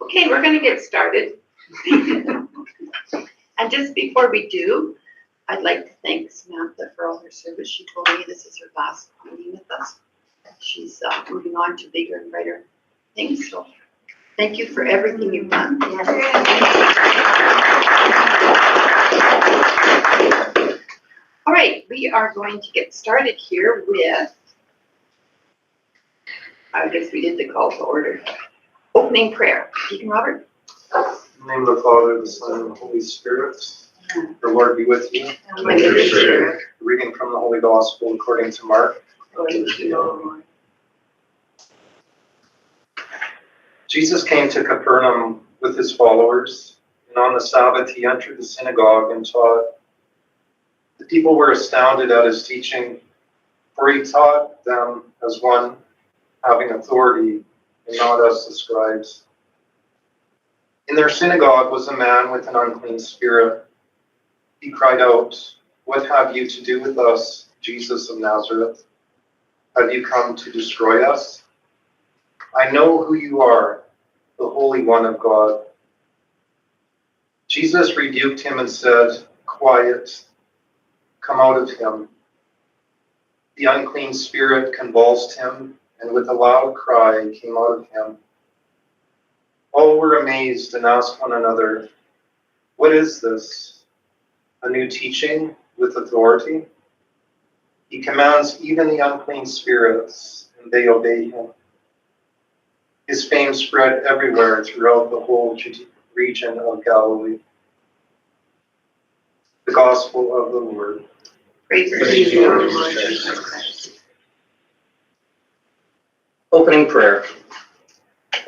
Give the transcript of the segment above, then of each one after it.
Okay, we're going to get started. And just before we do, I'd like to thank Samantha for all her service. She told me this is her last meeting with us. She's moving on to bigger and brighter things. So thank you for everything you've done. All right, we are going to get started here with, I guess we did the call to order. Opening prayer. Deacon Robert. In the name of the Father, the Son, and the Holy Spirit. The Lord be with you. And with your spirit. Reading from the Holy Gospel according to Mark. Glory to you, O Lord. Jesus came to Capernaum with his followers, and on the Sabbath he entered the synagogue and taught. The people were astounded at his teaching, for he taught them as one having authority and not as the scribes. In their synagogue was a man with an unclean spirit. He cried out, "What have you to do with us, Jesus of Nazareth? Have you come to destroy us? I know who you are, the Holy One of God." Jesus rebuked him and said, "Quiet, come out of him." The unclean spirit convulsed him, and with a loud cry came out of him. All were amazed and asked one another, "What is this? A new teaching with authority? He commands even the unclean spirits, and they obey him." His fame spread everywhere throughout the whole region of Galilee. The Gospel of the Lord. Praise to you, O Lord Jesus Christ. Opening prayer.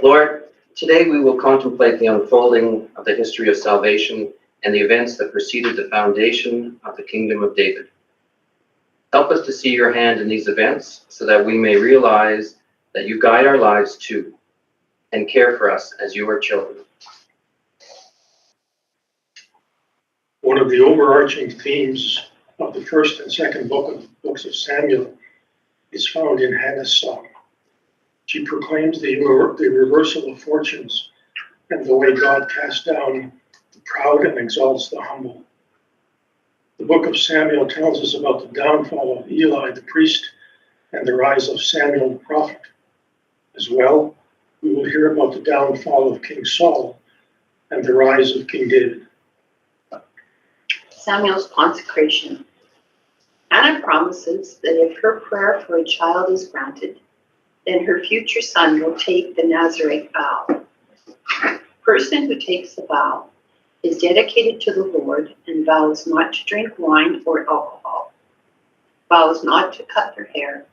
Lord, today we will contemplate the unfolding of the history of salvation and the events that preceded the foundation of the kingdom of David. Help us to see your hand in these events so that we may realize that you guide our lives too and care for us as your children. One of the overarching themes of the first and second books of Samuel is found in Hannah's song. She proclaims the reversal of fortunes and the way God casts down the proud and exalts the humble. The book of Samuel tells us about the downfall of Eli the priest and the rise of Samuel the prophet. As well, we will hear about the downfall of King Saul and the rise of King David. Samuel's consecration. Hannah promises that if her prayer for a child is granted, then her future son will take the Nazarite vow. The person who takes the vow is dedicated to the Lord and vows not to drink wine or alcohol, vows not to cut her hair,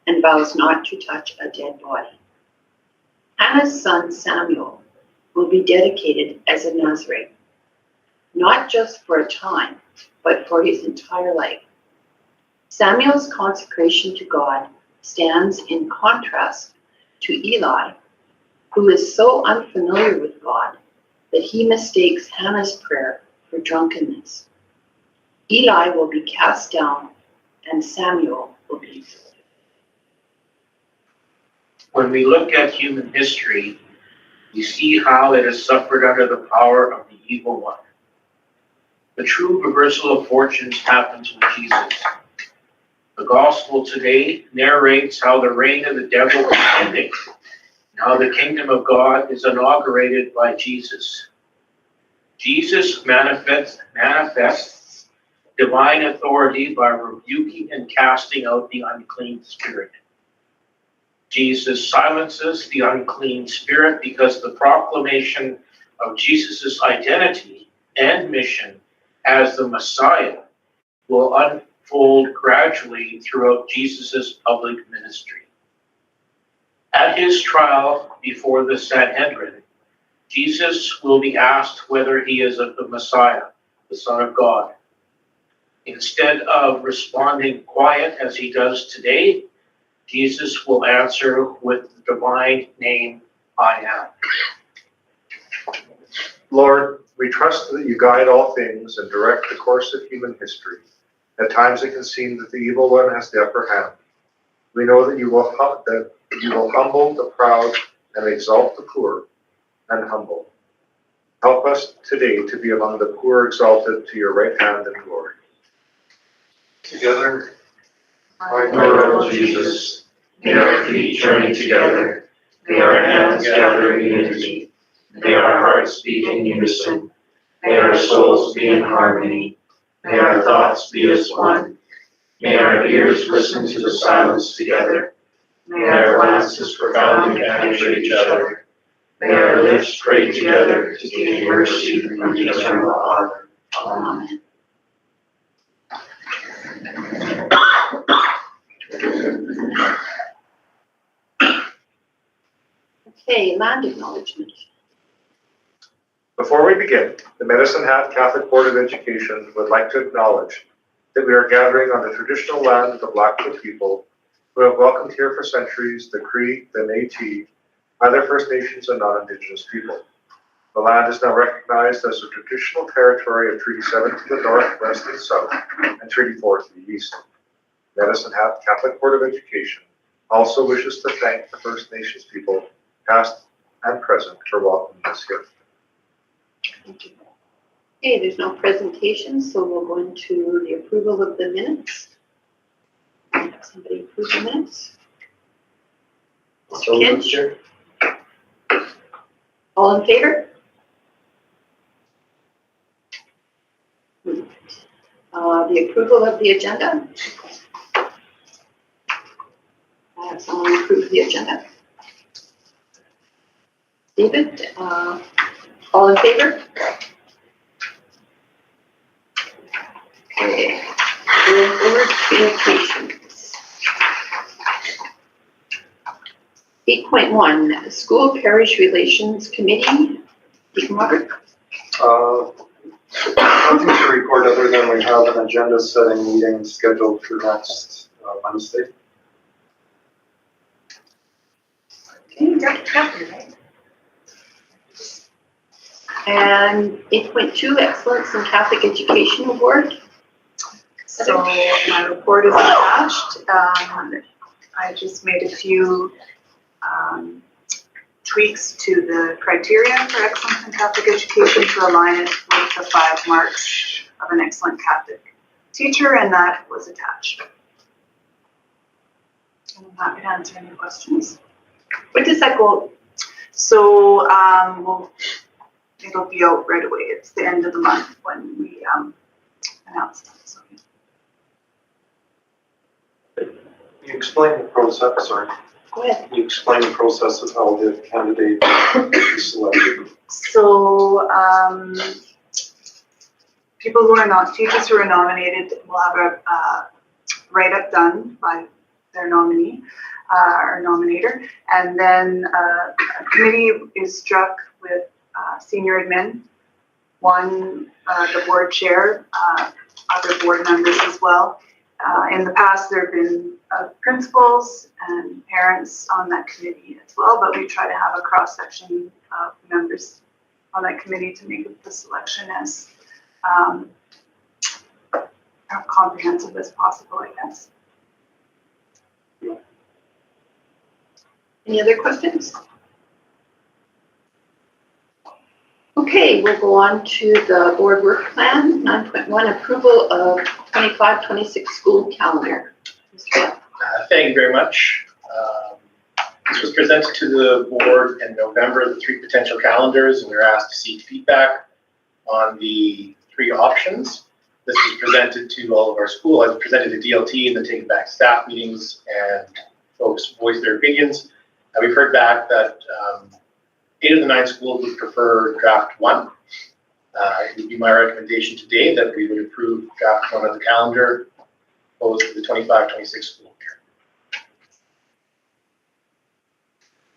and vows not to touch a dead body. Hannah's son Samuel will be dedicated as a Nazarite, not just for a time, but for his entire life. Samuel's consecration to God stands in contrast to Eli, who is so unfamiliar with God that he mistakes Hannah's prayer for drunkenness. Eli will be cast down and Samuel will be exalted. When we look at human history, we see how it has suffered under the power of the evil one. The true reversal of fortunes happens with Jesus. The gospel today narrates how the reign of the devil is ending, and how the kingdom of God is inaugurated by Jesus. Jesus manifests divine authority by rebuking and casting out the unclean spirit. Jesus silences the unclean spirit because the proclamation of Jesus' identity and mission as the Messiah will unfold gradually throughout Jesus' public ministry. At his trial before the Sanhedrin, Jesus will be asked whether he is the Messiah, the Son of God. Instead of responding quiet as he does today, Jesus will answer with the divine name, I am. Lord, we trust that you guide all things and direct the course of human history. At times it can seem that the evil one has the upper hand. We know that you will humble the proud and exalt the poor. and humble. Help us today to be among the poor exalted to your right hand in glory. Together, My Lord Jesus, may our feet journey together, may our hands gather in unity, may our hearts beat in unison, may our souls be in harmony, may our thoughts be as one, may our ears listen to the silence together, may our glances profoundly penetrate each other, may our lips pray together to gain mercy from the eternal Father. Amen. Okay, land acknowledgement. Before we begin, the Medicine Hat Catholic Board of Education would like to acknowledge that we are gathering on the traditional land of the Blackfoot people who have welcomed here for centuries the Cree, the Métis, other First Nations and non-Indigenous people. The land is now recognized as the traditional territory of Treaty 7 to the north, west, and south, and Treaty 4 to the east. Medicine Hat Catholic Board of Education also wishes to thank the First Nations people, past and present, for welcoming this gift. Thank you. Okay, there's no presentation, so we'll go into the approval of the minutes. Have somebody approve the minutes? So Mr. moved, Kinch, Chair. all in favor? The approval of the agenda. I have someone approve the agenda. David, all in favor? Okay, board communications. 8.1, School Parish Relations Committee. Deacon Robert? Nothing to report other than we have an agenda setting meeting scheduled for next Wednesday. Okay, you got it covered, right? And 8.2, Excellence in Catholic Education Award. So my report is attached. I just made a few tweaks to the criteria for excellence in Catholic education to align it with the 5 marks of an excellent Catholic teacher, and that was attached. I'm happy to answer any questions. What does that go? So it'll be out right away. It's the end of the month when we announce that. So. You explain the process, sorry. Go ahead. You explain the process of how the candidate is selected. So people who are not, teachers who are nominated will have a write-up done by their nominee or nominator, and then a committee is struck with senior admin, the board chair, other board members as well. In the past, there have been principals and parents on that committee as well, but we try to have a cross-section of members on that committee to make the selection as comprehensive as possible, I guess. Any other questions? Okay, we'll go on to the board work plan, 9.1, approval of 25-26 school calendar. Mr. Thank you very much. This was presented to the board in November, the 3 potential calendars, and we were asked to seek feedback on the 3 options. This was presented to all of our school, I presented to DLT and then taken back to staff meetings, and folks voiced their opinions. And we've heard back that 8 of the 9 schools would prefer draft 1. It would be my recommendation today that we would approve draft 1 of the calendar, opposed to the 25-26 school year.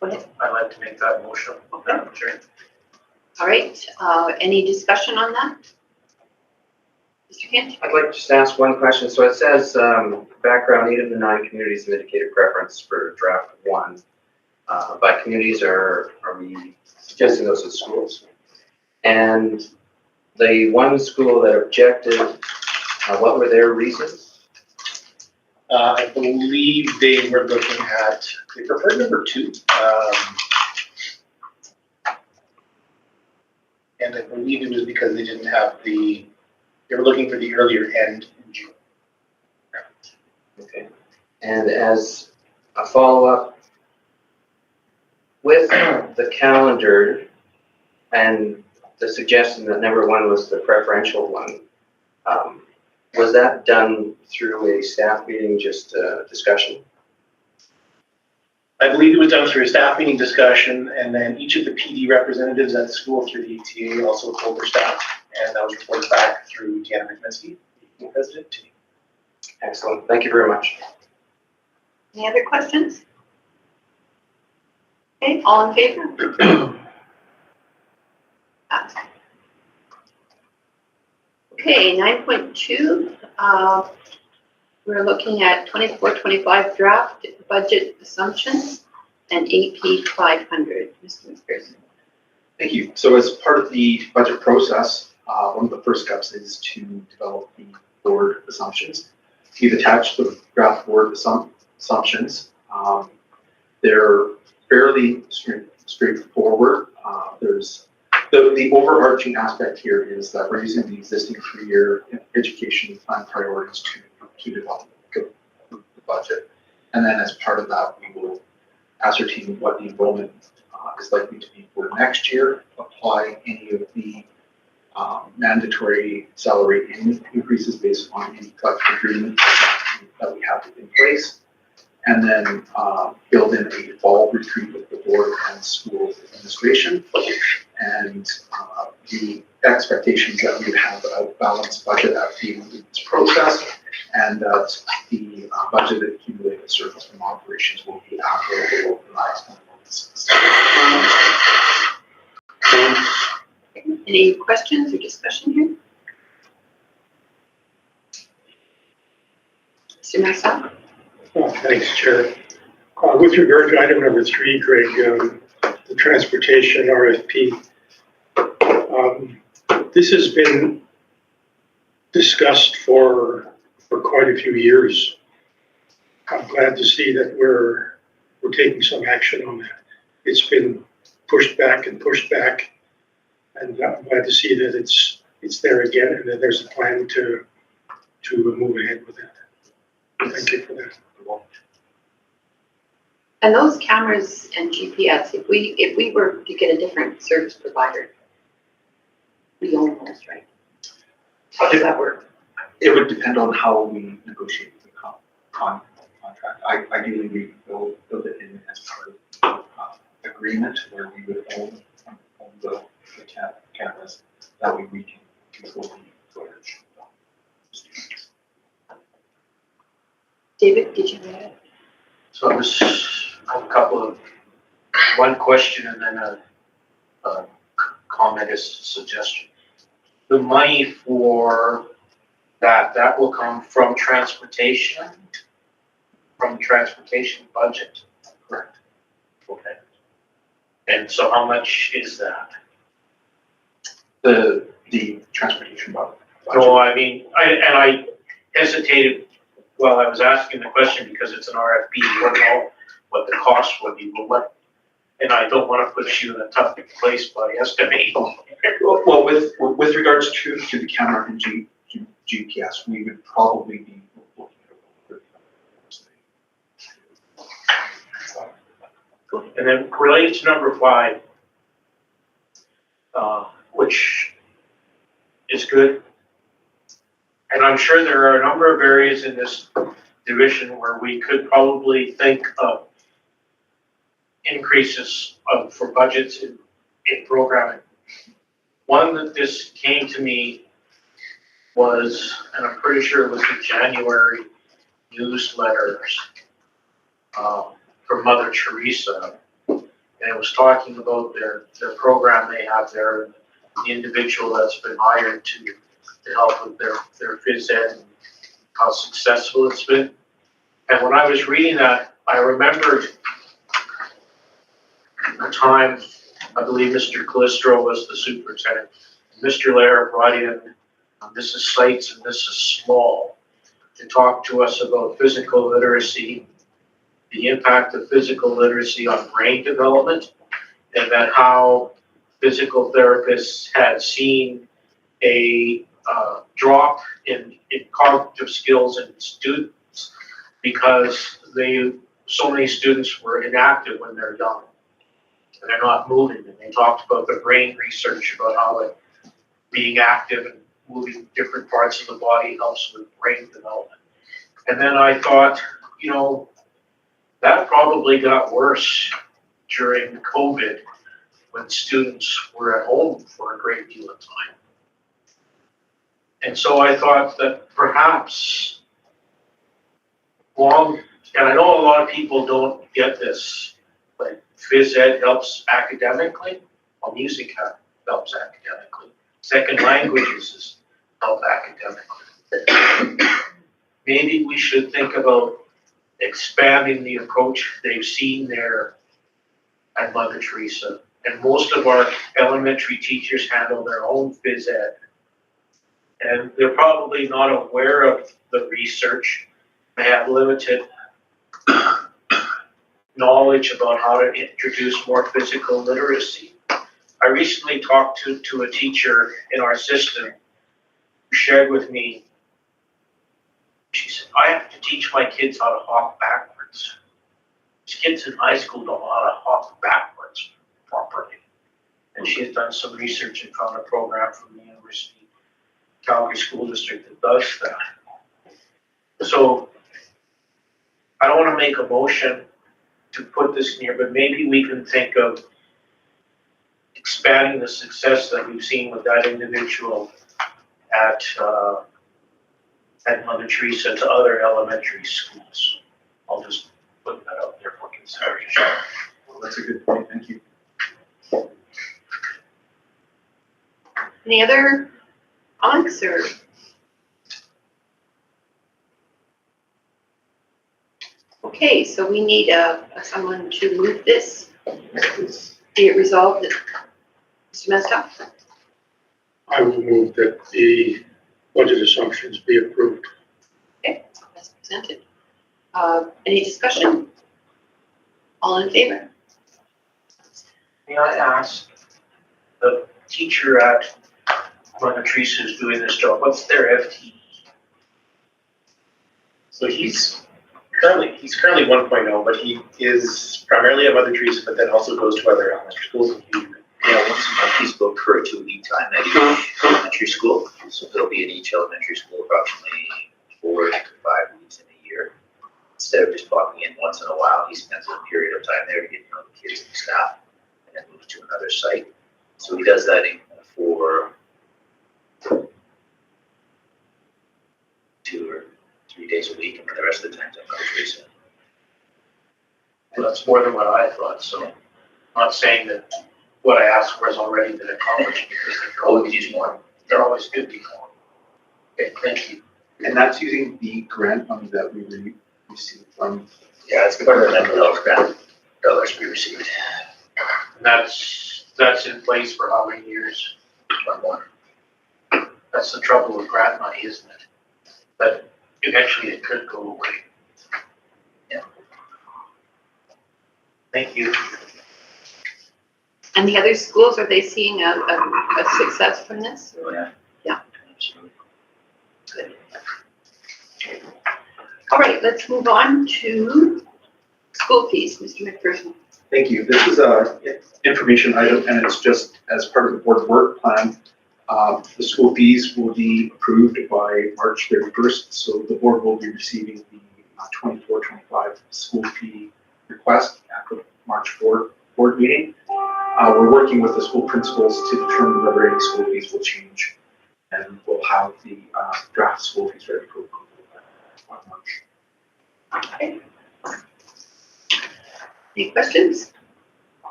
Go ahead. I'd like to make that motion, Madam Chair. All right, any discussion on that? Mr. Kent? I'd like to just ask one question. So it says, background, 8 of the 9 communities have indicated preference for draft 1. By communities, are we suggesting those as schools? And the one school that objected, what were their reasons? I believe they were looking at, they preferred number 2. and I believe it was because they didn't have they were looking for the earlier end in June. Okay. And as a follow-up, with the calendar and the suggestion that number one was the preferential one, was that done through a staff meeting, just a discussion? I believe it was done through a staff meeting discussion, and then each of the PD representatives at the school through the ETA also told their staff, and that was reported back through Deanna McMinsky, the president, to me. Excellent. Thank you very much. Any other questions? Okay, all in favor? Passed. Okay, 9.2, we're looking at 24-25 draft budget assumptions and AP 500. Mr. McPherson. Thank you. So as part of the budget process, one of the first steps is to develop the board assumptions. We've attached the draft board assumptions. They're fairly straightforward. There's the overarching aspect here is that we're using the existing 3-year education plan priorities to develop the budget. And then as part of that, we will ascertain what the enrollment is likely to be for next year, apply any of the mandatory salary increases based on any collective agreement that we have in place, and then build in a fall retreat with the board and school administration, and the expectations that we would have a balanced budget at the end of this process, and that the budgeted accumulated surplus from operations will be after over the last 9 months. Any questions or discussion here? Mr. Marcel? Thanks, Chair. With regard to item number 3, Greg, the transportation RFP, this has been discussed for quite a few years. I'm glad to see that we're taking some action on that. It's been pushed back, and I'm glad to see that it's there again, and that there's a plan to move ahead with that. Thank you for that. And those cameras and GPS, if we were to get a different service provider, we own those, right? How does that work? It would depend on how we negotiate the contract. Ideally, we will build it in as part of agreement where we would own the cameras. That way we can control the footage. David, did you have it? So I have a couple of, one question and then a comment as a suggestion. The money for that will come from transportation budget. Correct. Okay. And so how much is that? The transportation budget. No, I mean, I hesitated while I was asking the question because it's an RFP. You don't know what the cost would be, but and I don't want to put you in a tough place by estimating. Well, with regards to the camera and GPS, we would probably be looking at about And then related to number 5, which is good. And I'm sure there are a number of areas in this division where we could probably think of increases for budgets in programming. One that this came to me was, and I'm pretty sure it was the January newsletters from Mother Teresa. And it was talking about their program they have there, and the individual that's been hired to help with their phys ed and how successful it's been. And when I was reading that, I remembered a time, I believe Mr. Calistro was the superintendent. Mr. Lair brought in Mrs. Seitz and Mrs. Small to talk to us about physical literacy, the impact of physical literacy on brain development, and that how physical therapists had seen a drop in cognitive skills in students because so many students were inactive when they're young and they're not moving. And they talked about the brain research about how being active and moving different parts of the body helps with brain development. And then I thought, that probably got worse during COVID when students were at home for a great deal of time. And so I thought that perhaps and I know a lot of people don't get this, but phys ed helps academically, while music helps academically. Second languages help academically. Maybe we should think about expanding the approach they've seen there at Mother Teresa. And most of our elementary teachers handle their own phys ed. And they're probably not aware of the research. They have limited knowledge about how to introduce more physical literacy. I recently talked to a teacher in our system who shared with me, she said, I have to teach my kids how to hop backwards. These kids in high school don't know how to hop backwards properly. And she has done some research and found a program from the University Calgary School District that does that. So I don't want to make a motion to put this in here, but maybe we can think of expanding the success that we've seen with that individual at Mother Teresa to other elementary schools. I'll just put that out there for consideration. Well, that's a good point. Thank you. Any other comments or? Okay, so we need someone to move this. Be it resolved that, Mr. Mesta? I will move that the budget assumptions be approved. Okay, as presented. Any discussion? All in favor? May I ask, the teacher at Mother Teresa is doing this job, what's their FTE? So he's currently 1.0, but he is primarily at Mother Teresa, but then also goes to other elementary schools. Yeah, once a month he's booked for a 2-week time at each elementary school. So he'll be at each elementary school approximately 4 to 5 weeks in a year. Instead of just popping in once in a while, he spends a period of time there to get to know the kids and staff and then moves to another site. So he does that for 2 or 3 days a week, and the rest of the time at Mother Teresa. Well, that's more than what I thought, so I'm not saying that what I asked for has already been accomplished because they're always good to call. Okay, thank you. And that's using the grant money that we received from. Yeah, it's part of the mental health grant dollars we received. And that's in place for how many years? 1 more. That's the trouble with grant money, isn't it? But eventually it could go away. Yeah. Thank you. And the other schools, are they seeing a success from this? Oh, yeah. Yeah. Absolutely. Good. All right, let's move on to school fees, Mr. McPherson. Thank you. This is a information item, and it's just as part of the board work plan. The school fees will be approved by March 31st, so the board will be receiving the 24-25 school fee request at the March 4 board meeting. We're working with the school principals to determine whether any school fees will change, and we'll have the draft school fees ready for approval by March. Okay. Any questions?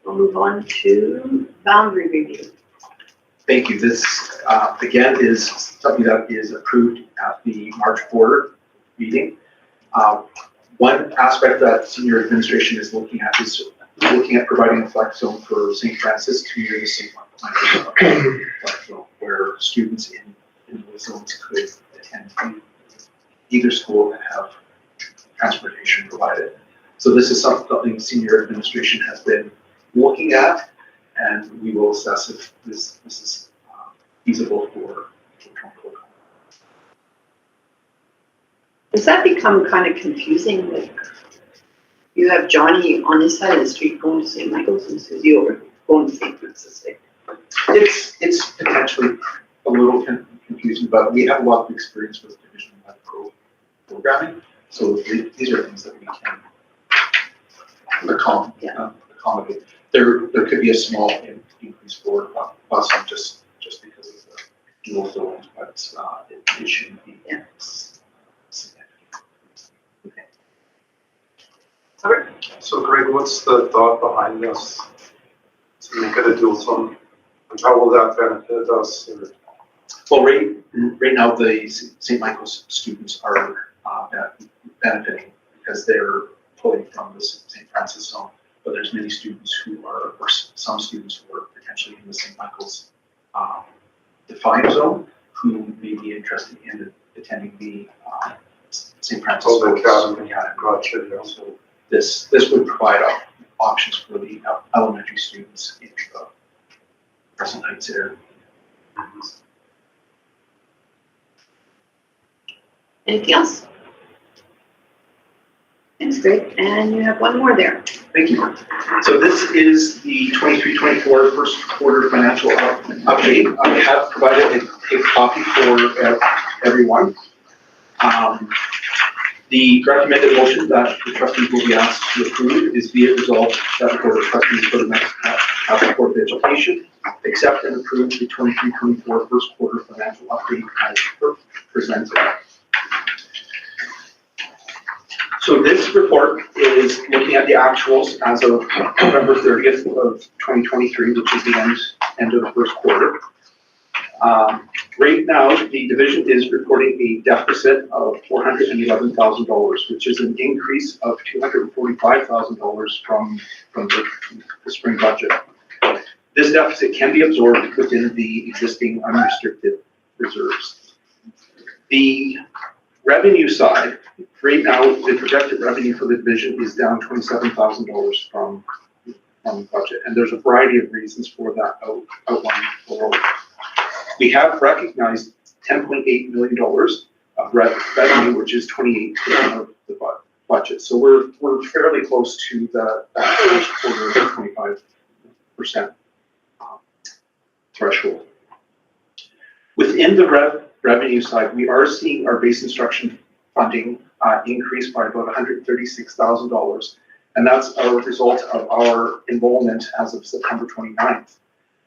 We'll move on to boundary review. Thank you. This, again, is something that is approved at the March board meeting. One aspect that senior administration is looking at is looking at providing a flex zone for St. Francis to near the St. Flex zone, where students in those zones could attend either school and have transportation provided. So this is something senior administration has been looking at, And we will assess if this is feasible for Trumbull. Does that become kind of confusing? Like, you have Johnny on this side of the street going to St. Michael's and Susie over going to St. Francis. It's potentially a little confusing, but we have a lot of experience with Division 1 programming, so these are things that we can accommodate. There could be a small increase for busing just because of the dual filling, but it shouldn't be significant. Okay. So Greg, what's the thought behind this? To make it a dual zone, and how will that benefit us? Well, right now, the St. Michael's students are benefiting because they're pulling from the St. Francis zone, but there's many students who are, or some students who are potentially in the St. Michael's defined zone who may be interested in attending the St. Francis Academy. Gotcha. So this would provide options for the elementary students in the Crescent Heights area. Anything else? Thanks, Greg. And you have one more there. Thank you. So this is the 23-24 first quarter financial update. I have provided a copy for everyone. The recommended motion that the trustees will be asked to approve is be it resolved that the Board of Trustees for the next Board of Education accept and approve the 23-24 first quarter financial update as presented. So this report is looking at the actuals as of November 30th of 2023, which is the end of the first quarter. Right now, the division is reporting a deficit of $411,000, which is an increase of $245,000 from the spring budget. This deficit can be absorbed within the existing unrestricted reserves. The revenue side, right now, the projected revenue for the division is down $27,000 from budget, and there's a variety of reasons for that outlined below. We have recognized $10.8 million of revenue, which is 28% of the budget. So we're fairly close to that first quarter of 25% threshold. Within the revenue side, we are seeing our base instruction funding increase by about $136,000, and that's a result of our enrollment as of September 29th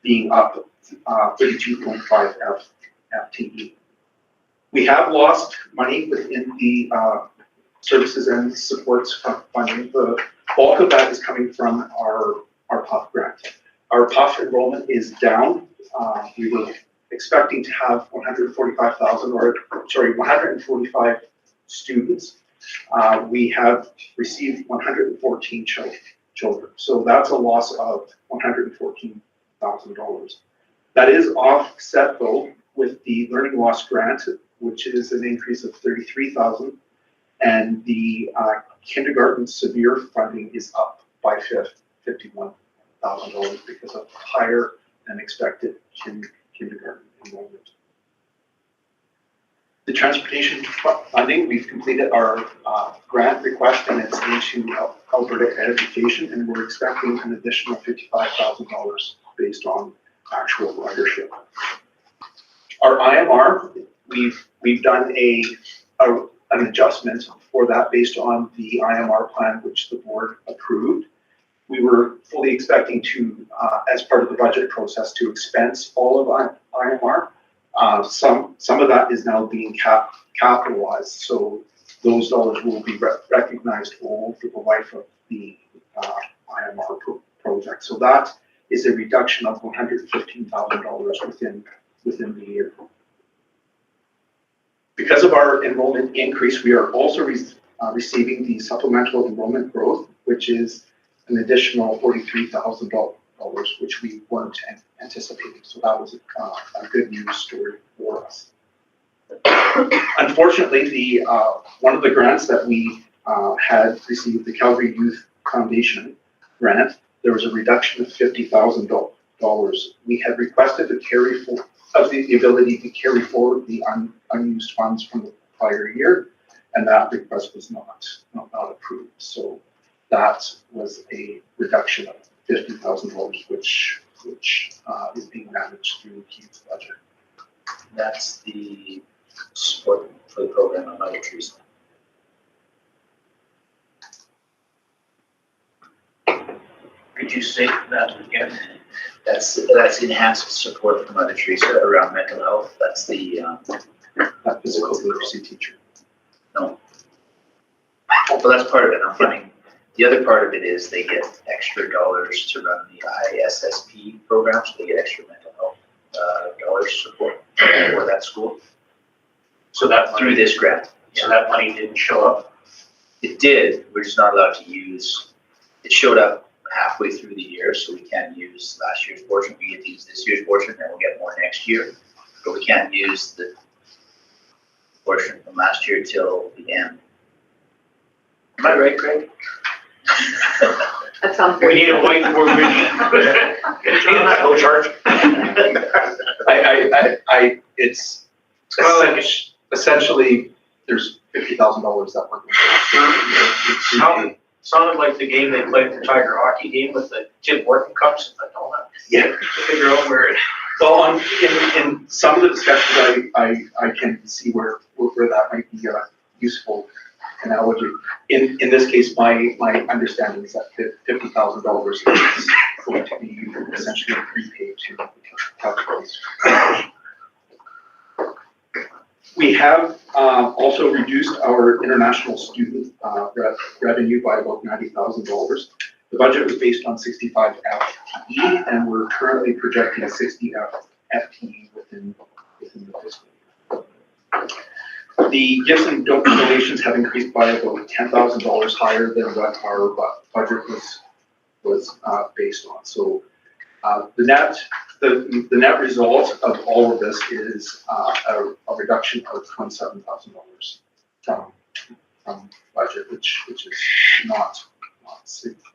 being up 32.5 FTE. We have lost money within the services and supports funding. The bulk of that is coming from our PUF grant. Our PUF enrollment is down. We were expecting to have 145 students. We have received 114 children. So that's a loss of $114,000. That is offset though with the learning loss grant, which is an increase of $33,000, and the kindergarten severe funding is up by $51,000 because of higher than expected kindergarten enrollment. The transportation funding, we've completed our grant request and it's into Alberta Education, and we're expecting an additional $55,000 based on actual ridership. Our IMR, we've done an adjustment for that based on the IMR plan which the board approved. We were fully expecting to, as part of the budget process, to expense all of IMR. Some of that is now being capitalized, so those dollars will be recognized over the life of the IMR project. So that is a reduction of $115,000 within the year. Because of our enrollment increase, we are also receiving the supplemental enrollment growth, which is an additional $43,000, which we weren't anticipating. So that was a good news story for us. Unfortunately, one of the grants that we had received, the Calgary Youth Foundation grant, there was a reduction of $50,000 We had requested to carry for, of the ability to carry forward the unused funds from the prior year, and that request was not approved. So that was a reduction of $50,000, which is being managed through Keith's budget. That's the support for the program on Mother Teresa. Could you say that again? That's enhanced support for Mother Teresa around mental health. That's the, That physical literacy teacher. well, that's part of it. I'm finding, the other part of it is they get extra dollars to run the ISSP program, so they get extra mental health dollars support for that school So that through money, this grant. so that money didn't show up. It did, we're just not allowed to use, it showed up halfway through the year, so we can't use last year's portion. We get to use this year's portion, and we'll get more next year. But we can't use the portion from last year till the end. Am I right, Craig? That sounds We very. need a whiteboard with No charge. It's It's kind of like, essentially, there's $50,000 that we're going to. sounded like the game they played, the Tiger hockey game with the Tim Horton cups and the donut. Yeah. To figure out where it. Well, in some of the discussions, I can see where that might be a useful analogy. In this case, my understanding is that $50,000 is going to be essentially prepaid to calculate. We have also reduced our international student revenue by about $90,000. The budget was based on 65 FTE, and we're currently projecting a 60 FTE within the fiscal year. The gifts and donations have increased by about $10,000 higher than what our budget was based on. So the net result of all of this is a reduction of $27,000 from budget, which is not significant.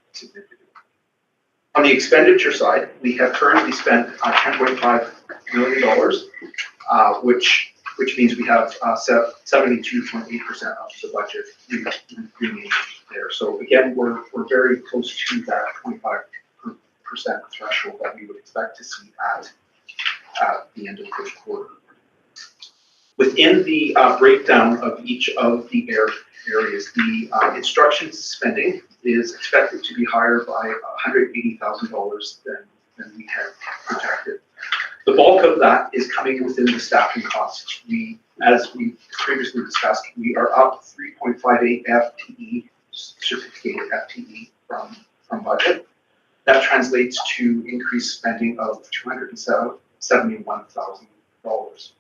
On the expenditure side, we have currently spent $10.5 million, which means we have 72.8% of the budget remaining there. So again, we're very close to that 25% threshold that we would expect to see at the end of the first quarter. Within the breakdown of each of the areas, the instruction spending is expected to be higher by $180,000 than we had projected. The bulk of that is coming within the staffing costs. As we previously discussed, we are up 3.58 FTE, certificated FTE from budget. That translates to increased spending of $271,000.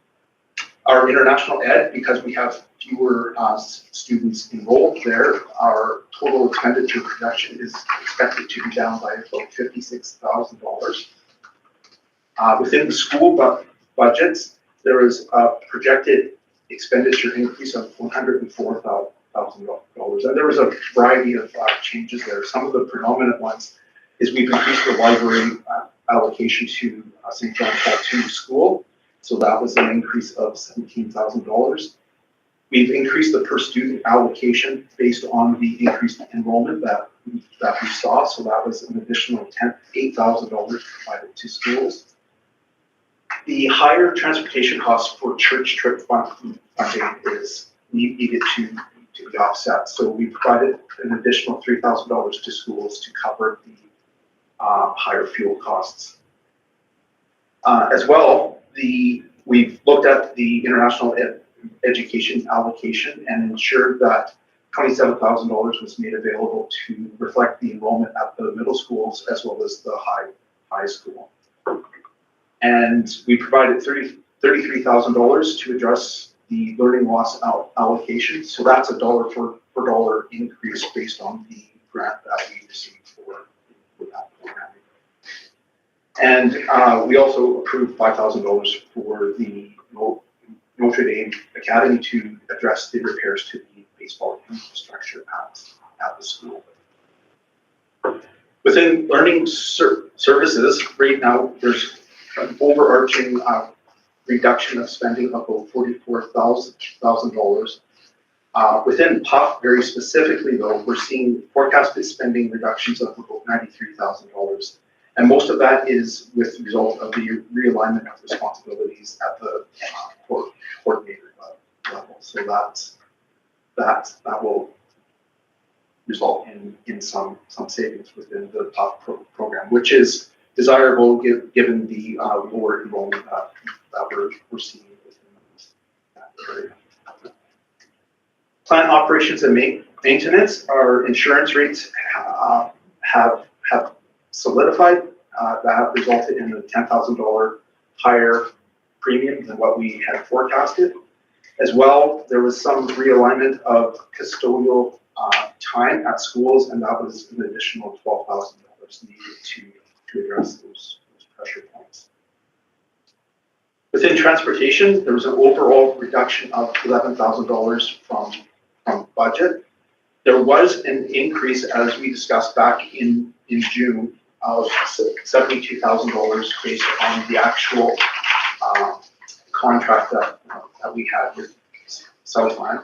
Our international ed, because we have fewer students enrolled there, our total expenditure projection is expected to be down by about $56,000. Within the school budgets, there is a projected expenditure increase of $104,000. And there was a variety of changes there. Some of the predominant ones is we've increased the library allocation to St. John Paul II School. So that was an increase of $17,000. We've increased the per student allocation based on the increased enrollment that we saw. So that was an additional $8,000 provided to schools. The higher transportation costs for church trip funding is needed to be offset. So we provided an additional $3,000 to schools to cover the higher fuel costs. As well, we've looked at the international education allocation and ensured that $27,000 was made available to reflect the enrollment at the middle schools as well as the high school. And we provided $33,000 to address the learning loss allocation. So that's a dollar for dollar increase based on the grant that we received for that programming. And we also approved $5,000 for the Notre Dame Academy to address the repairs to the baseball infrastructure at the school. Within learning services, right now, there's an overarching reduction of spending of about $44,000. Within PUF, very specifically though, we're seeing forecasted spending reductions of about $93,000. And most of that is with the result of the realignment of responsibilities at the coordinator level. So that will result in some savings within the PUF program, which is desirable given the lower enrollment that we're seeing within that area. Plant operations and maintenance, our insurance rates have solidified. That resulted in a $10,000 higher premium than what we had forecasted. As well, there was some realignment of custodial time at schools, and that was an additional $12,000 needed to address those pressure points. Within transportation, there was an overall reduction of $11,000 from budget. There was an increase, as we discussed back in June, of $72,000 based on the actual contract that we had with Southland.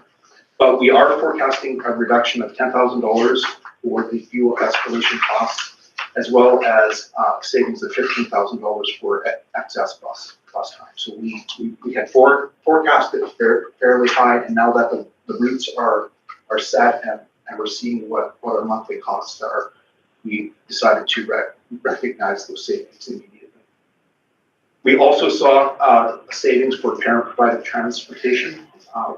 But we are forecasting a reduction of $10,000 for the fuel escalation costs, as well as savings of $15,000 for excess bus time. So we had forecasted fairly high, and now that the routes are set and we're seeing what our monthly costs are, we decided to recognize those savings immediately. We also saw savings for parent-provided transportation,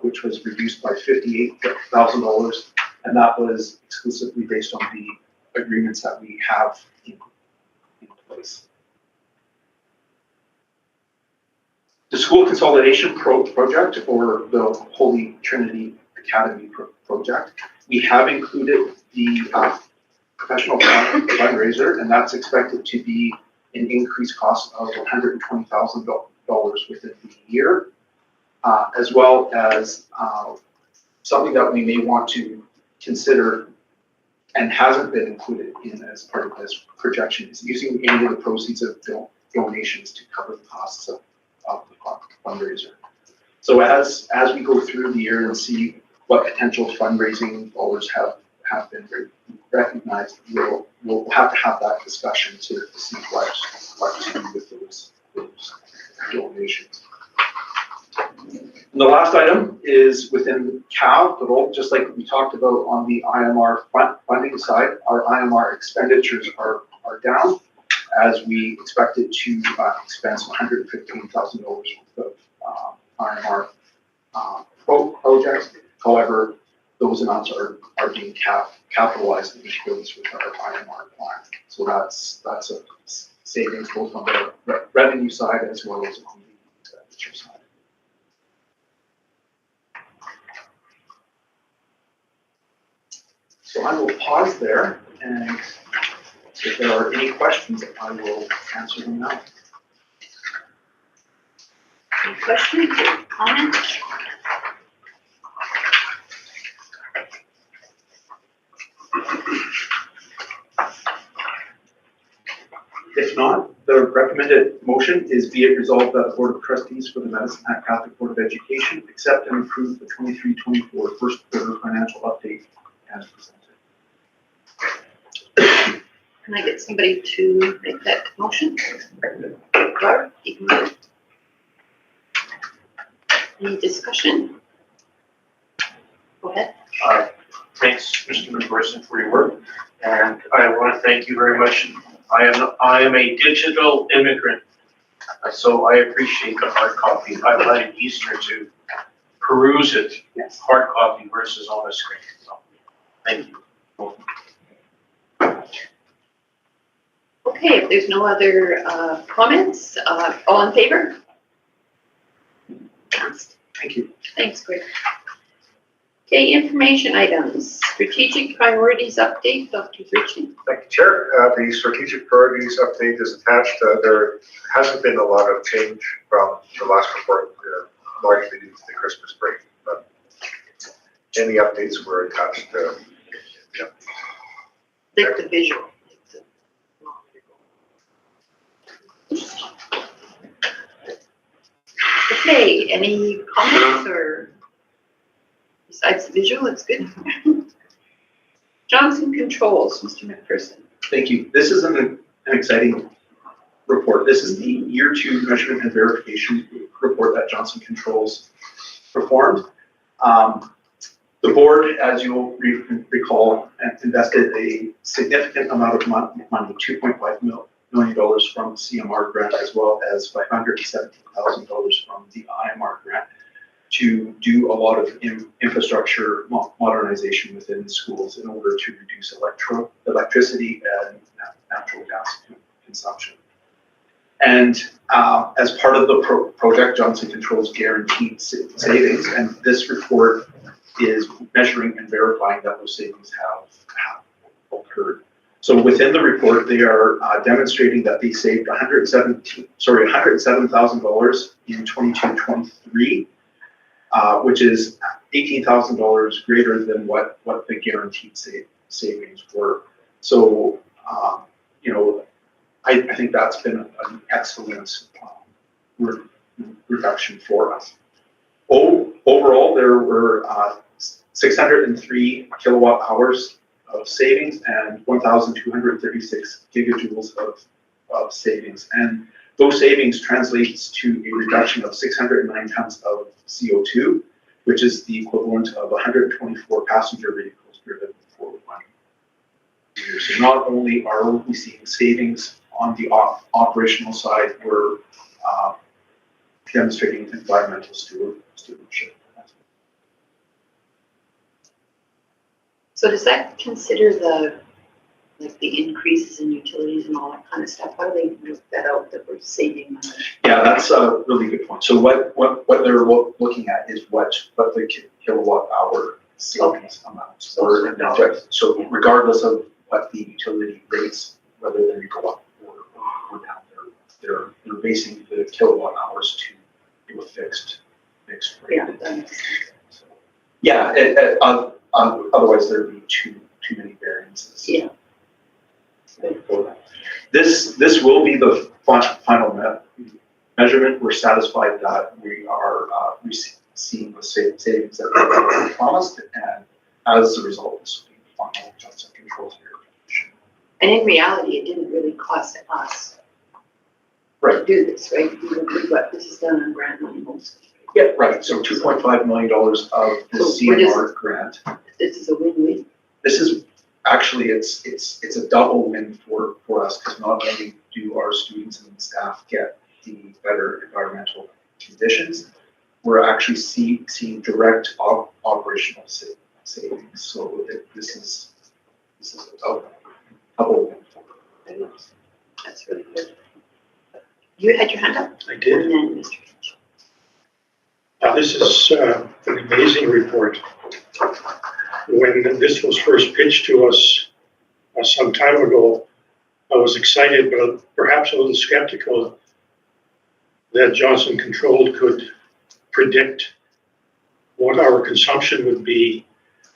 which was reduced by $58,000, and that was exclusively based on the agreements that we have in place. The school consolidation project, or the Holy Trinity Academy project, we have included the professional fundraiser, and that's expected to be an increased cost of $120,000 within the year, as well as something that we may want to consider and hasn't been included in as part of this projection is using any of the proceeds of donations to cover the costs of the fundraiser. So as we go through the year and see what potential fundraising dollars have been recognized, we'll have to have that discussion to see what to do with those donations. And the last item is within capital, just like we talked about on the IMR funding side, our IMR expenditures are down as we expected to expense $115,000 worth of IMR projects. However, those amounts are being capitalized in accordance with our IMR plan. So that's a savings both on the revenue side as well as on the expenditure side. So I will pause there, and if there are any questions, I will answer them now. Any questions or comments? If not, the recommended motion is be it resolved that the Board of Trustees for the Medicine Hat Catholic Board of Education accept and approve the 23-24 first quarter financial update as presented. Can I get somebody to make that motion? Clark, you can do it. Any discussion? Go ahead. Thanks, Mr. McPherson, for your work, and I want to thank you very much. I am a digital immigrant, so I appreciate the hard copy. I find it easier to peruse it, hard copy versus on a screen. So, thank you. Okay, if there's no other comments, all in favor? Thank you. Thanks, Greg. Okay, information items, strategic priorities update, Dr. Ritchie. Thank you, Chair. The strategic priorities update is attached. There hasn't been a lot of change from the last report, largely due to the Christmas break. But any updates were attached. Like the visual. Okay, any comments or besides the visual, it's good. Johnson Controls, Mr. McPherson. Thank you. This is an exciting report. This is the year 2 measurement and verification report that Johnson Controls performed. The board, as you'll recall, invested a significant amount of money, $2.5 million from the CMR grant, as well as $517,000 from the IMR grant, to do a lot of infrastructure modernization within the schools in order to reduce electricity and natural gas consumption. And as part of the project, Johnson Controls guaranteed savings, and this report is measuring and verifying that those savings have occurred. So within the report, they are demonstrating that they saved $107,000 in 22-23, which is $18,000 greater than what the guaranteed savings were. So, I think that's been an excellent reduction for us. Overall, there were 603 kilowatt hours of savings and 1,236 gigajoules of savings. And those savings translates to a reduction of 609 tons of CO2, which is the equivalent of 124 passenger vehicles driven for 1 year. So not only are we seeing savings on the operational side, we're demonstrating environmental stewardship. So does that consider the increases in utilities and all that kind of stuff? How do they work that out that we're saving money? Yeah, that's a really good point. So what they're looking at is what the kilowatt hour savings amounts were in project. So regardless of what the utility rates, whether they go up or down, they're basing the kilowatt hours to a fixed rate. Yeah, that makes sense. Yeah, otherwise there'd be too many variances. Yeah. For that. This will be the final measurement. We're satisfied that we are seeing the savings that we promised, and as a result, this will be the final Johnson Controls verification. And in reality, it didn't really cost us to do this, right? This is done on grant money mostly. Yeah, right. So $2.5 million of the CMR grant. This is a win-win. This is actually it's a double win for us, because not only do our students and staff get the better environmental conditions, we're actually seeing direct operational savings. So this is a double win for us. That's really good. You had your hand up? I did. And then Mr. Kinch. This is an amazing report. When this was first pitched to us some time ago, I was excited, but perhaps a little skeptical that Johnson Controlled could predict what our consumption would be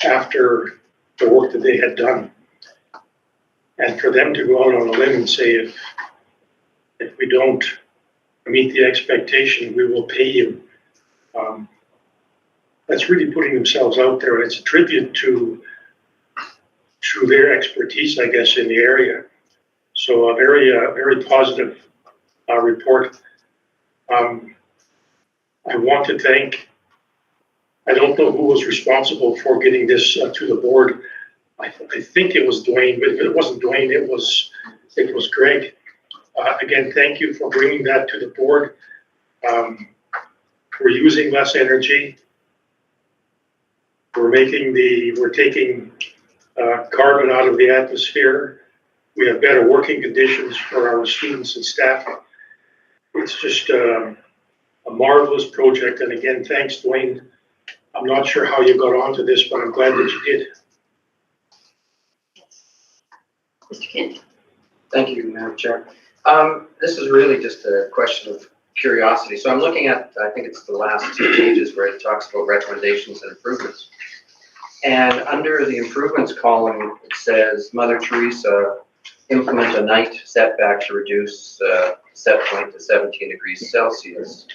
after the work that they had done. And for them to go out on a limb and say, if we don't meet the expectation, we will pay you. That's really putting themselves out there. It's a tribute to their expertise, I guess, in the area. So a very positive report. I want to thank, I don't know who was responsible for getting this to the board. I think it was Dwayne, but if it wasn't Dwayne, it was Greg. Again, thank you for bringing that to the board. We're using less energy. We're taking carbon out of the atmosphere. We have better working conditions for our students and staff. It's just a marvelous project. And again, thanks, Dwayne. I'm not sure how you got onto this, but I'm glad that you did. Mr. Kinch. Thank you, Madam Chair. This is really just a question of curiosity. So I'm looking at, I think it's the last 2 pages where it talks about recommendations and improvements. And under the improvements column, it says Mother Teresa implement a night setback to reduce set point to 17 degrees Celsius.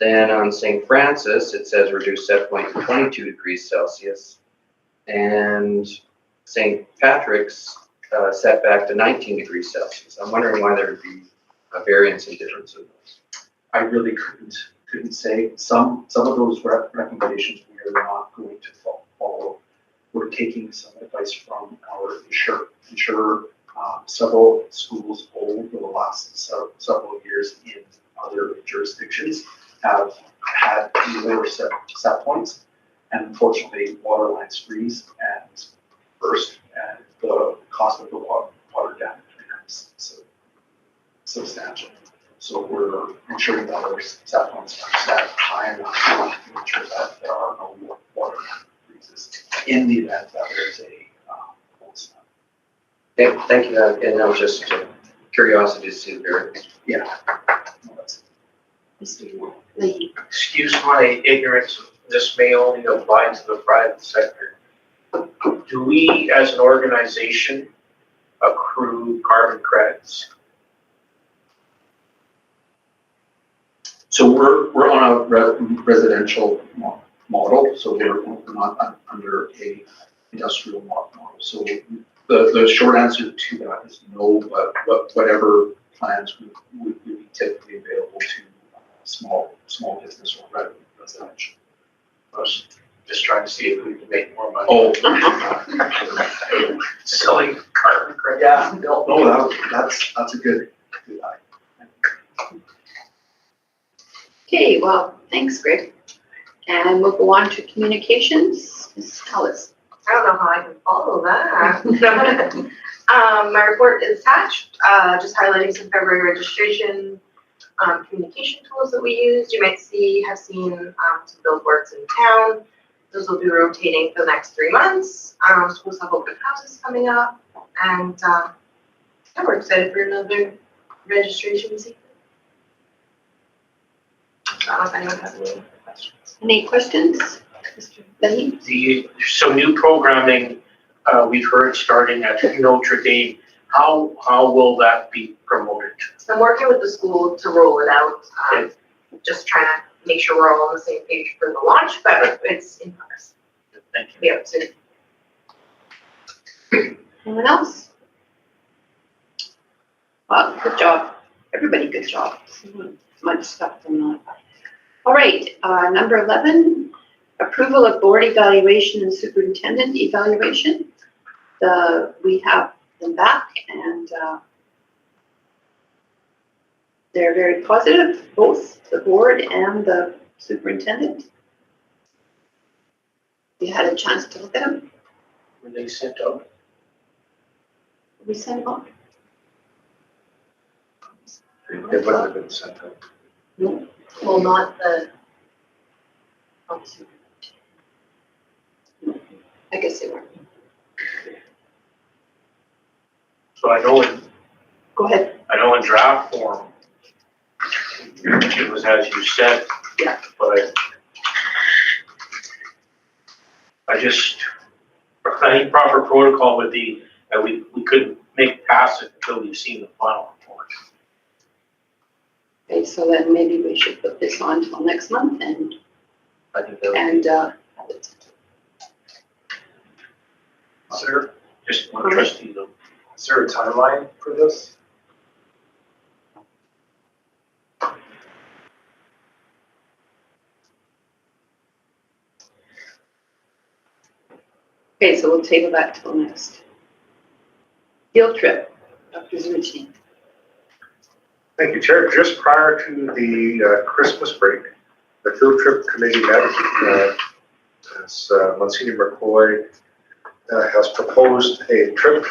Then on St. Francis, it says reduce set point to 22 degrees Celsius. And St. Patrick's set back to 19 degrees Celsius. I'm wondering why there would be a variance in differences. I really couldn't say. Some of those recommendations we are not going to follow. We're taking some advice from our insurer. Several schools over the last several years in other jurisdictions have had lower set points, and unfortunately water lines freeze and burst, and the cost of the water damage becomes substantial. So we're ensuring that our set points are set high enough to ensure that there are no water freezes in the event that there's a cold snap. Thank you. And that was just curiosity to see the variance. Yeah. No, that's Mr. Leahy. Excuse my ignorance, this may only apply to the private sector. Do we, as an organization, accrue carbon credits? So we're on a residential model, so we're not under a industrial model. So the short answer to that is no, but whatever plans would be typically available to small business or residential. I was just trying to see if we can make more money. Oh. Selling carbon credits. Yeah, no, that's a good idea. Okay, well, thanks, Greg. And we'll go on to communications. Ms. Ellis. I don't know how I can follow that. My report is attached, just highlighting some February registration communication tools that we used. You might have seen some billboards in town. Those will be rotating for the next 3 months. Schools have open houses coming up, and yeah, we're excited for another registration season. I don't know if anyone has any questions. Any questions? Mr. Leahy? Some new programming we've heard starting at Notre Dame. How will that be promoted? So I'm working with the school to roll it out. Just trying to make sure we're all on the same page for the launch, but it's in progress. Thank you. Yeah, soon. Anyone else? Well, good job. Everybody, good job. Much stuff going on. All right, number 11, approval of board evaluation and superintendent evaluation. We have them back, and they're very positive, both the board and the superintendent. You had a chance to look at them? Were they sent out? We sent them out? They would have been sent out. No. Well, not the. I guess they were. So I know in Go ahead. draft form, it was as you said. Yeah. But I think proper protocol would be that we couldn't make pass it until we've seen the final report. Okay, so then maybe we should put this on till next month and I think that would have it. Sir, Just one trustee though. is there a timeline for this? Okay, so we'll table that till next. Field trip, Dr. Zerchny. Thank you, Chair. Just prior to the Christmas break, the field trip committee met, as Monsignor McCoy has proposed a trip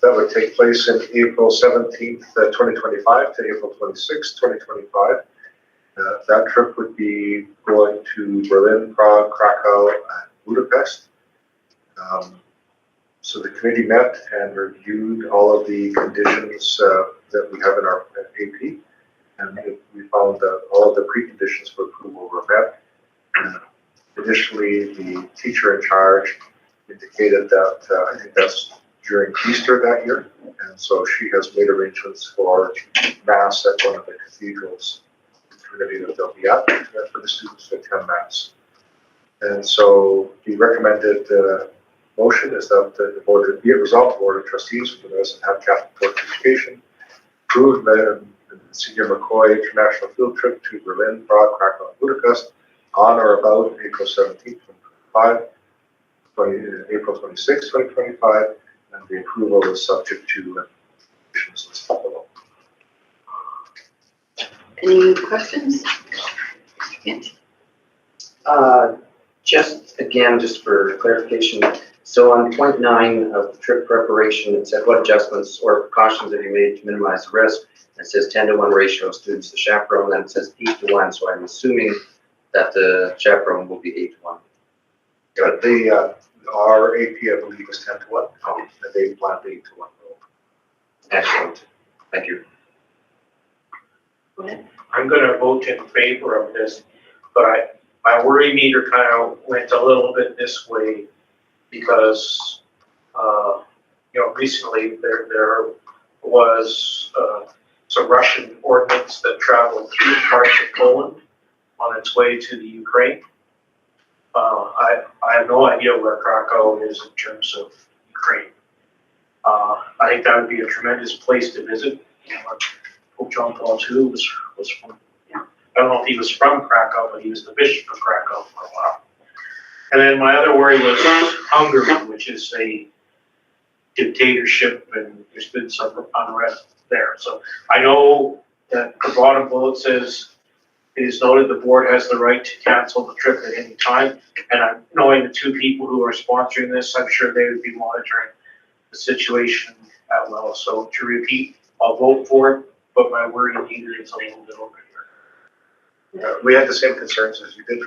that would take place in April 17th, 2025 to April 26th, 2025. That trip would be going to Berlin, Prague, Krakow, and Budapest. So the committee met and reviewed all of the conditions that we have in our AP, and we found that all of the preconditions for approval were met. Additionally, the teacher in charge indicated that I think that's during Easter that year, and so she has made arrangements for Mass at one of the cathedrals committee that they'll be at for the students to attend Mass. And so the recommended motion is that the board, be it resolved, the Board of Trustees for the Medicine Hat Catholic Board of Education approve the Senior McCoy International Field Trip to Berlin, Prague, Krakow, and Budapest on or about April 17th, 2025, April 26th, 2025, and the approval is subject to conditions listed below. Any questions? Kent? Just again, just for clarification, so on point 9 of the trip preparation, it said what adjustments or precautions have you made to minimize risk? It says 10-to-1 ratio of students to chaperone, and it says 8-to-1, so I'm assuming that the chaperone will be 8-to-1. Yeah, our AP, I believe, is 10-to-1, and they planned 8-to-1. Excellent, thank you. Go ahead. I'm gonna vote in favor of this, but my worry meter kind of went a little bit this way because, recently there was some Russian ordnance that traveled through parts of Poland on its way to the Ukraine. I have no idea where Krakow is in terms of Ukraine. I think that would be a tremendous place to visit. Pope John Paul II was from, I don't know if he was from Krakow, but he was the bishop of Krakow for a while. And then my other worry was Hungary, which is a dictatorship, and there's been some unrest there. So I know that the bottom bullet says, it is noted the board has the right to cancel the trip at any time. And I'm knowing the two people who are sponsoring this, I'm sure they would be monitoring the situation at well. So to repeat, I'll vote for it, but my worry meter is a little bit over here. We had the same concerns as you did,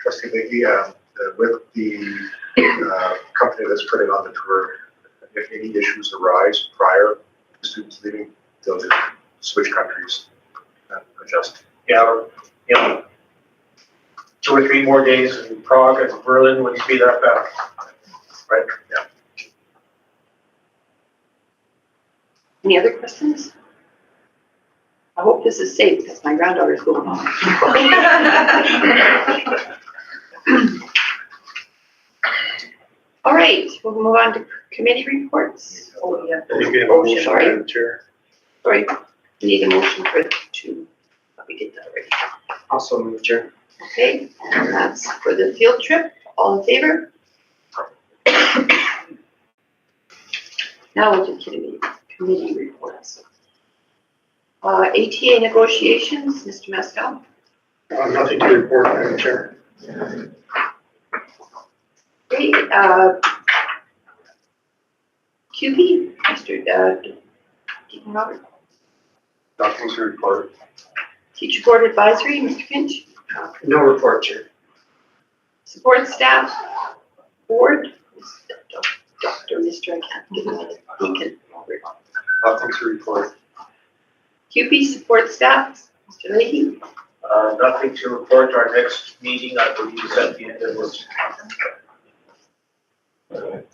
Trustee Leahy, with the company that's putting on the tour. If any issues arise prior to students leaving, they'll just switch countries and adjust. Yeah, 2 or 3 more days in Prague and Berlin wouldn't be that bad. Right? Yeah. Any other questions? I hope this is safe because my granddaughter's going on. All right, we'll move on to committee reports. Oh, yeah. Sorry. Madam Chair. Sorry, we need a motion for 2. We did that already. Also, move, Chair. Okay, and that's for the field trip. All in favor? Now we'll do committee reports. ATA negotiations, Mr. Mescal. Nothing to report, Madam Chair. Okay, QP, Mr. Deacon Robert. Nothing to report. Teacher Board Advisory, Mr. Finch. No report, Chair. Support Staff Board, Dr. Mr. I can't give him a Deacon Robert. Nothing to report. QP Support Staff, Mr. Leahy. Nothing to report. Our next meeting, I believe, is at the end of this month.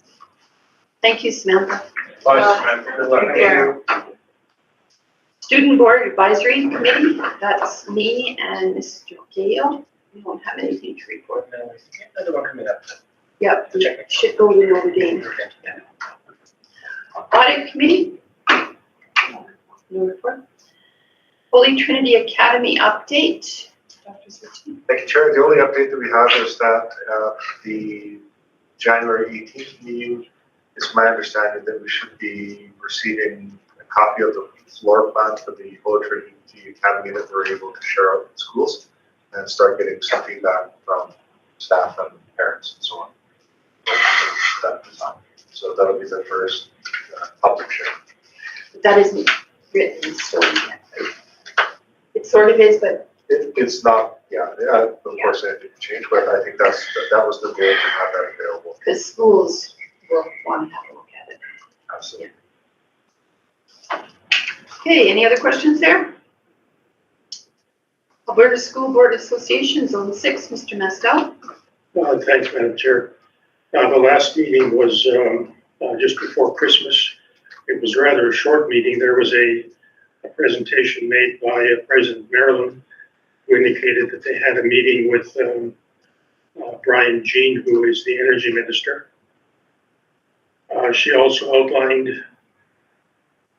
Thank you, Samantha. Bye, Samantha. Good luck. Take care. Student Board Advisory Committee, that's me and Mr. Gale. We don't have anything to report. Another one coming up. Yep, should go to Notre Dame. Audit Committee. No report. Holy Trinity Academy update. Dr. Sitchin. Thank you, Chair. The only update that we have is that the January 18th meeting, it's my understanding that we should be receiving a copy of the floor plan for the Holy Trinity Academy that we're able to share out in schools and start getting some feedback from staff and parents and so on. So that'll be the first public share. That isn't written in stone yet. It sort of is, but It's not, of course, it can change, but I think that was the goal to have that available. because schools will want to have a look at it. Absolutely. Okay, any other questions there? Alberta School Board Association, Zone 6, Mr. Mestel. Thanks, Madam Chair. The last meeting was just before Christmas. It was rather a short meeting. There was a presentation made by President Maryland who indicated that they had a meeting with Brian Jean, who is the energy minister. She also outlined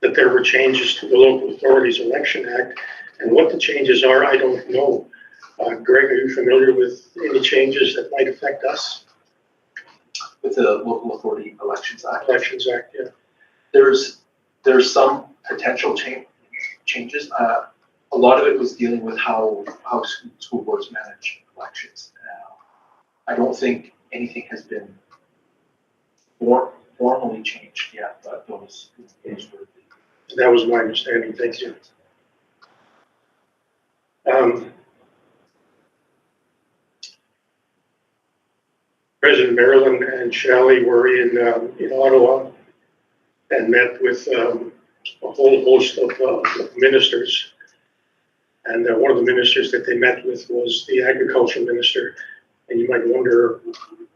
that there were changes to the Local Authorities Election Act, and what the changes are, I don't know. Greg, are you familiar with any changes that might affect us? With the Local Authority Elections Act. Elections Act, yeah. There's some potential changes. A lot of it was dealing with how school boards manage elections. I don't think anything has been formally changed yet, but those were That was my understanding, thank you. President Marilyn and Shelley were in Ottawa and met with a whole host of ministers. And one of the ministers that they met with was the agriculture minister. And you might wonder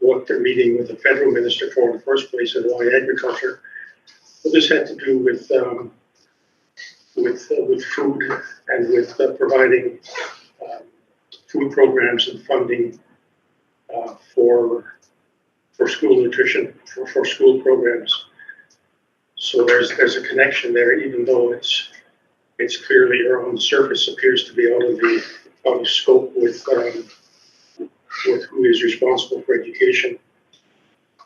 what they're meeting with the federal minister for in the first place and why agriculture. Well, this had to do with food and with providing food programs and funding for school nutrition, for school programs. So there's a connection there, even though it's clearly, or on the surface, appears to be out of scope with who is responsible for education.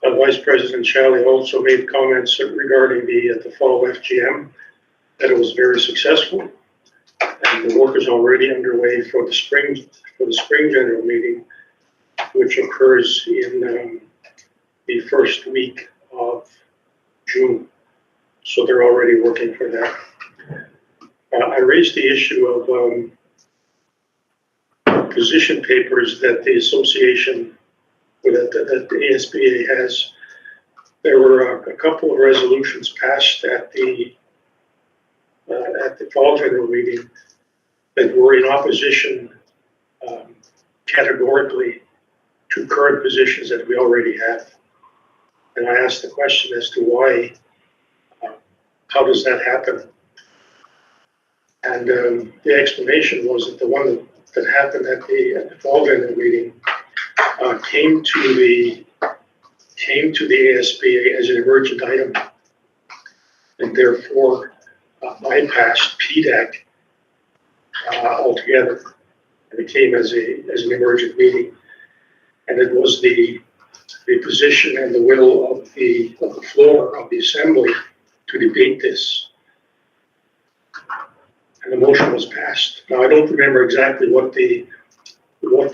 Vice President Shelley also made comments regarding the fall FGM, that it was very successful, and the work is already underway for the spring general meeting, which occurs in the first week of June. So they're already working for that. I raised the issue of position papers that the association, that the ASBA has. There were a couple of resolutions passed at the fall general meeting that were in opposition categorically to current positions that we already have. And I asked the question as to why, how does that happen? And the explanation was that the one that happened at the fall general meeting came to the ASBA as an emergent item, and therefore bypassed PDAC altogether, and it came as an emergent meeting. And it was the position and the will of the floor of the assembly to debate this. And the motion was passed. Now, I don't remember exactly what the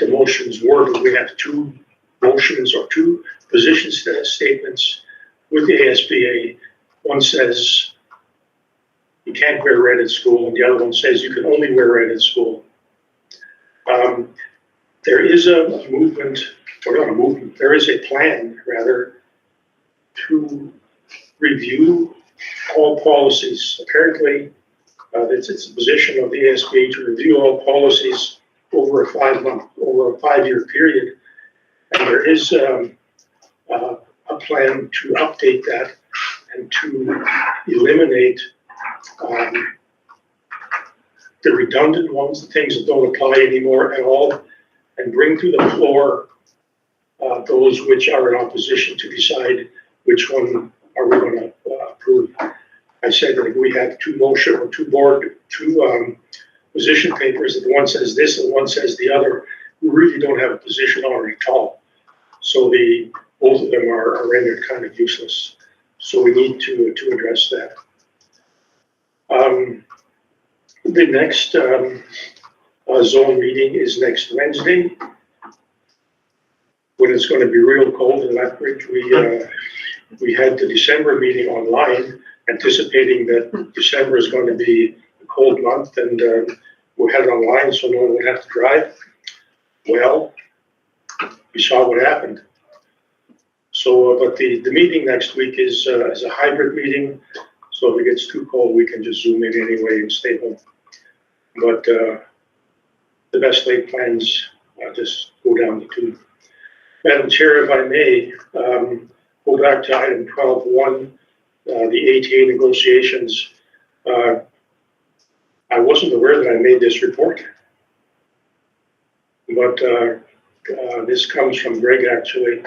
motions were, but we have two motions or two position statements with the ASBA. One says you can't wear red at school, and the other one says you can only wear red at school. There is a movement, or not a movement, there is a plan, rather, to review all policies. Apparently, it's a position of the ASBA to review all policies over a 5-year period. And there is a plan to update that and to eliminate the redundant ones, the things that don't apply anymore at all, and bring to the floor those which are in opposition to decide which one are we going to approve. I said that if we have two position papers, that one says this and one says the other, we really don't have a position on it at all. So both of them are rendered kind of useless. So we need to address that. The next zone meeting is next Wednesday, when it's going to be real cold in Lethbridge. We had the December meeting online, anticipating that December is going to be a cold month, and we had it online so no one would have to drive. Well, we saw what happened. So, but the meeting next week is a hybrid meeting. So if it gets too cold, we can just Zoom in anyway and stay home. But the best laid plans just go down the tube. Madam Chair, if I may, go back to item 12.1, the ATA negotiations. I wasn't aware that I made this report. but this comes from Greg, actually.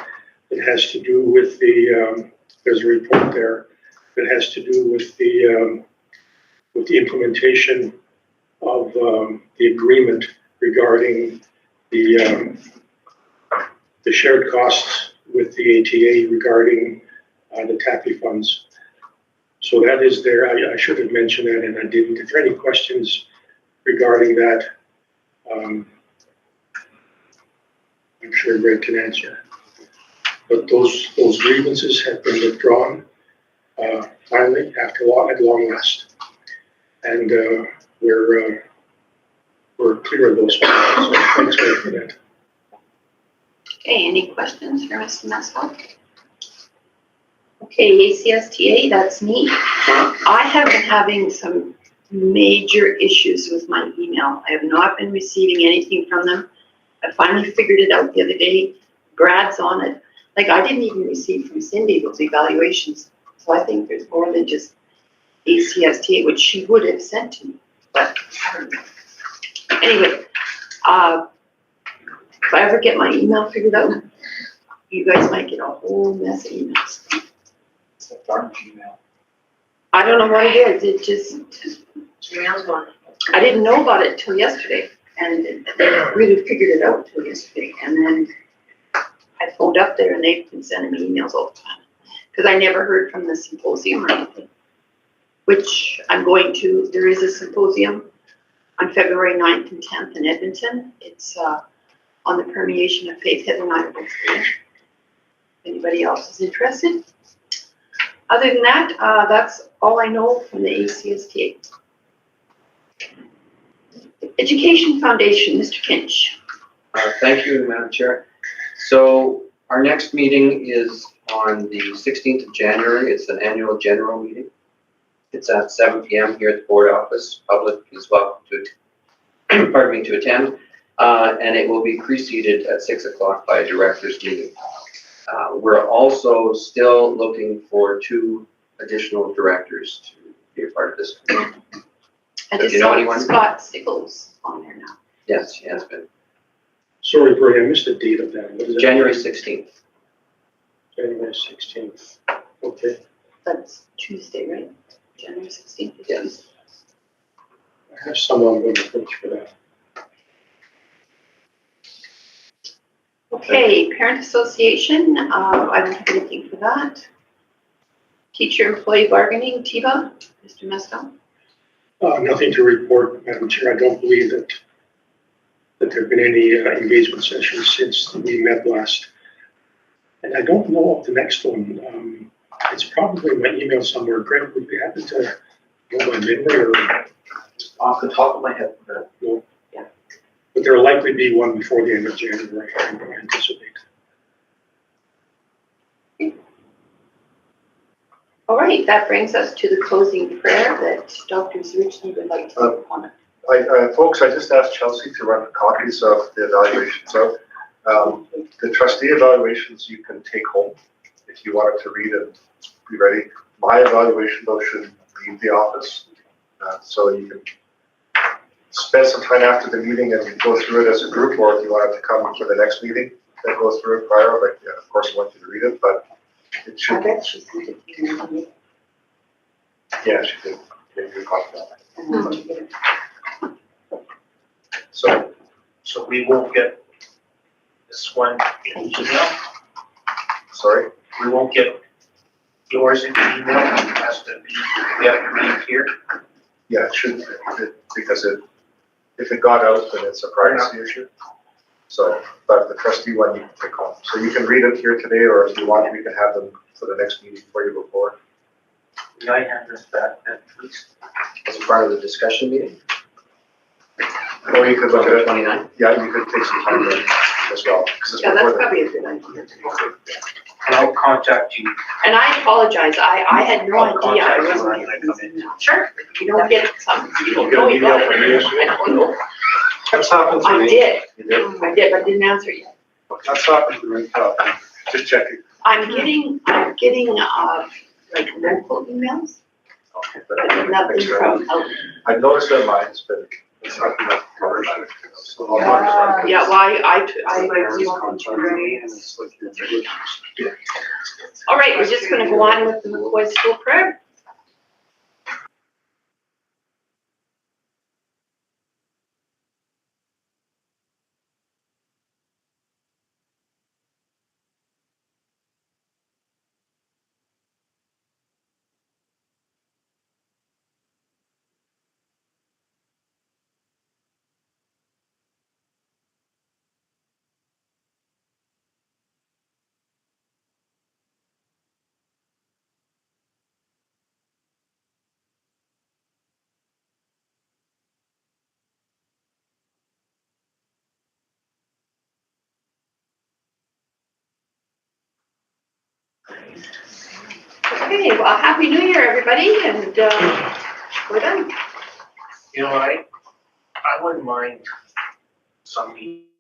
It has to do with the, there's a report there that has to do with the implementation of the agreement regarding the shared costs with the ATA regarding the TAPI funds. So that is there. I should have mentioned that, and I didn't. If there are any questions regarding that, I'm sure Greg can answer. But those grievances have been withdrawn finally at long last, and we're clear of those. So thanks for that. Okay, any questions for Mr. Mescal? Okay, ACSTA, that's me. I have been having some major issues with my email. I have not been receiving anything from them. I finally figured it out the other day. Brad's on it. Like, I didn't even receive from Cindy those evaluations. So I think there's more than just ACSTA, which she would have sent to me, but I don't know. Anyway, if I ever get my email figured out, you guys might get a whole mess of emails. It's a dark Gmail. I don't know what it is. It just, Email's gone. I didn't know about it till yesterday, and they really figured it out till yesterday. And then I phoned up there, and they've been sending me emails all the time because I never heard from the symposium or anything. Which I'm going to. There is a symposium on February 9th and 10th in Edmonton. It's on the permeation of faith. Heather and I are both there. If anybody else is interested. Other than that, that's all I know from the ACSTA. Education Foundation, Mr. Kinch. Thank you, Madam Chair. So our next meeting is on the 16th of January. It's an annual general meeting. It's at 7 p.m. here at the board office. Public is welcome to, pardon me, to attend. And it will be preceded at 6 o'clock by a director's meeting. We're also still looking for 2 additional directors to be a part of this committee. I Do just you know saw anyone? Scott Sickles on there now. Yes, she has been. Sorry, Bernie, I missed the date of that. What is it? January 16th. January 16th. Okay. That's Tuesday, right? January 16th is Yes. Tuesday. I have some ongoing approach for that. Okay, Parent Association, I don't have anything for that. Teacher Employee Bargaining, TIBA, Mr. Mescal. Nothing to report, Madam Chair. I don't believe that there have been any engagement sessions since we met last. And I don't know of the next one. It's probably in my email somewhere. Greg, would you happen to know my memory or? Off the top of my head, No. Yeah. But there'll likely be one before the end of January, I anticipate. All right, that brings us to the closing prayer that Dr. Zurichny would like to make on it. Folks, I just asked Chelsea to run copies of the evaluations. So the trustee evaluations you can take home if you wanted to read and be ready. My evaluation though should leave the office. So you can spend some time after the meeting and go through it as a group, or if you wanted to come for the next meeting and go through it prior, like, yeah, of course I want you to read it, but it I should, bet she sent it to you. yeah, she did. Give you a copy of that. And I'll get it. So we won't get this one in email? Sorry? We won't get yours in email? It has to be, we have to read here? Yeah, it should, because if it got out, then it's a privacy issue. So, but the trustee one you can take home. So you can read it here today, or if you want, we can have them for the next meeting for you before. Can I have this back at least? As part of the discussion meeting. Or you could look at it, 29th. yeah, you could take some time then as well. 'Cause it's Yeah, that's before the- probably a good idea. And I'll contact you. And I apologize, I had no I'll idea I contact you wasn't when I getting come these in. emails. Sure, you don't get some, you don't Get an know you got email it. from me yesterday? I don't know. That's happened to I me. did, You did? but I didn't answer yet. That's happened to me. Just checking. I'm getting, like local emails, Okay, but nothing from out. I've noticed that mine's been It's not enough cars. So Yeah. Yeah, well, I like Parents walking contact through me, it. and it's like you're- all right, we're just gonna go on with the McCoy School prayer. Okay, well, Happy New Year, everybody, and we're done. You know, I wouldn't mind some people